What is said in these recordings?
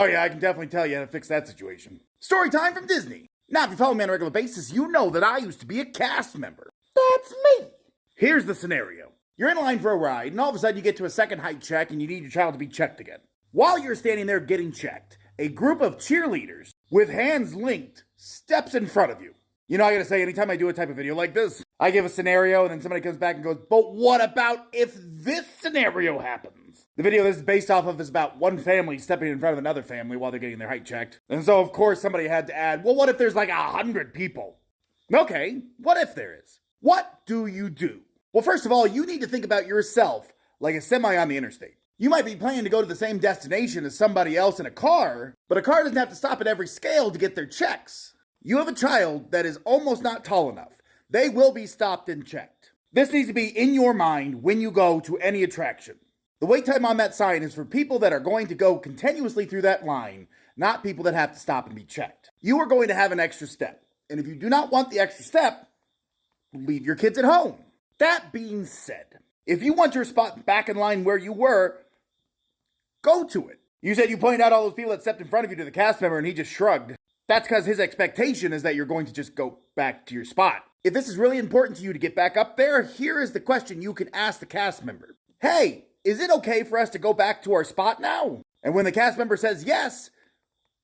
Oh yeah, I can definitely tell you how to fix that situation. Story time from Disney. Now, if you follow me on a regular basis, you know that I used to be a cast member. That's me. Here's the scenario. You're in line for a ride, and all of a sudden you get to a second height check and you need your child to be checked again. While you're standing there getting checked, a group of cheerleaders with hands linked steps in front of you. You know, I gotta say, anytime I do a type of video like this, I give a scenario and then somebody comes back and goes, but what about if this scenario happens? The video this is based off of is about one family stepping in front of another family while they're getting their height checked. And so, of course, somebody had to add, well, what if there's like 100 people? Okay, what if there is? What do you do? Well, first of all, you need to think about yourself like a semi on the interstate. You might be planning to go to the same destination as somebody else in a car, but a car doesn't have to stop at every scale to get their checks. You have a child that is almost not tall enough. They will be stopped and checked. This needs to be in your mind when you go to any attraction. The wait time on that sign is for people that are going to go continuously through that line, not people that have to stop and be checked. You are going to have an extra step, and if you do not want the extra step, leave your kids at home. That being said, if you want your spot back in line where you were, go to it. You said you pointed out all those people that stepped in front of you to the cast member and he just shrugged. That's because his expectation is that you're going to just go back to your spot. If this is really important to you to get back up there, here is the question you can ask the cast member. Hey, is it okay for us to go back to our spot now? And when the cast member says yes,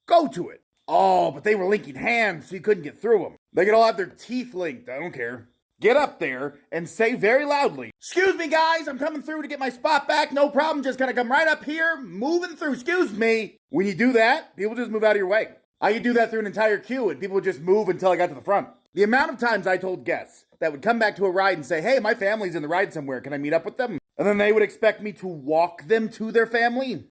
go to it. Oh, but they were linking hands so you couldn't get through them. They could all have their teeth linked, I don't care. Get up there and say very loudly, excuse me guys, I'm coming through to get my spot back, no problem, just gonna come right up here, moving through, excuse me. When you do that, people just move out of your way. I could do that through an entire queue and people would just move until I got to the front. The amount of times I told guests that would come back to a ride and say, hey, my family's in the ride somewhere, can I meet up with them? And then they would expect me to walk them to their family?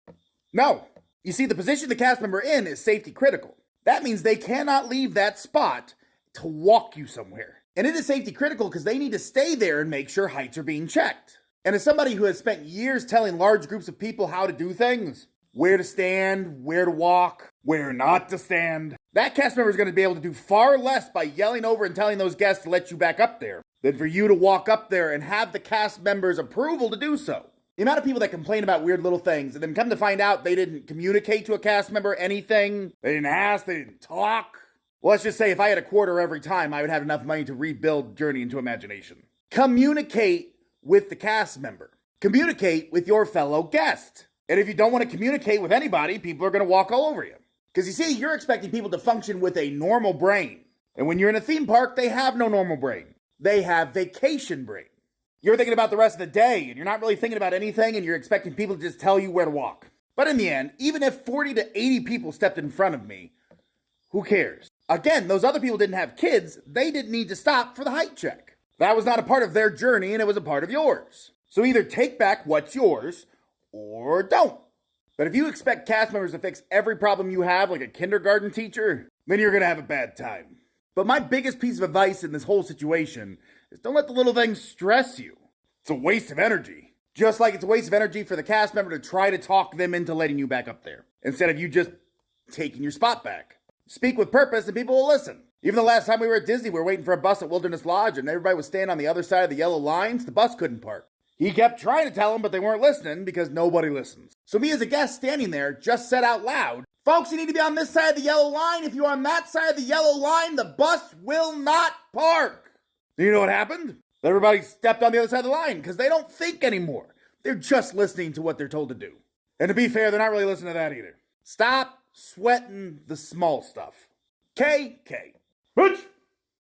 No. You see, the position the cast member in is safety critical. That means they cannot leave that spot to walk you somewhere. And it is safety critical because they need to stay there and make sure heights are being checked. And as somebody who has spent years telling large groups of people how to do things, where to stand, where to walk, where not to stand, that cast member is going to be able to do far less by yelling over and telling those guests to let you back up there than for you to walk up there and have the cast member's approval to do so. The amount of people that complain about weird little things and then come to find out they didn't communicate to a cast member anything, they didn't ask, they didn't talk. Well, let's just say if I had a quarter every time, I would have enough money to rebuild Journey into Imagination. Communicate with the cast member. Communicate with your fellow guest. And if you don't want to communicate with anybody, people are going to walk all over you. Because you see, you're expecting people to function with a normal brain. And when you're in a theme park, they have no normal brain. They have vacation brain. You're thinking about the rest of the day, and you're not really thinking about anything, and you're expecting people to just tell you where to walk. But in the end, even if 40 to 80 people stepped in front of me, who cares? Again, those other people didn't have kids. They didn't need to stop for the height check. That was not a part of their journey, and it was a part of yours. So either take back what's yours, or don't. But if you expect cast members to fix every problem you have like a kindergarten teacher, then you're going to have a bad time. But my biggest piece of advice in this whole situation is don't let the little things stress you. It's a waste of energy. Just like it's a waste of energy for the cast member to try to talk them into letting you back up there, instead of you just taking your spot back. Speak with purpose and people will listen. Even the last time we were at Disney, we were waiting for a bus at Wilderness Lodge and everybody was standing on the other side of the yellow lines. The bus couldn't park. He kept trying to tell them, but they weren't listening because nobody listens. So me as a guest standing there just said out loud, folks, you need to be on this side of the yellow line. If you're on that side of the yellow line, the bus will not park. Do you know what happened? Everybody stepped on the other side of the line because they don't think anymore. They're just listening to what they're told to do. And to be fair, they're not really listening to that either. Stop sweating the small stuff. KK. Hooch!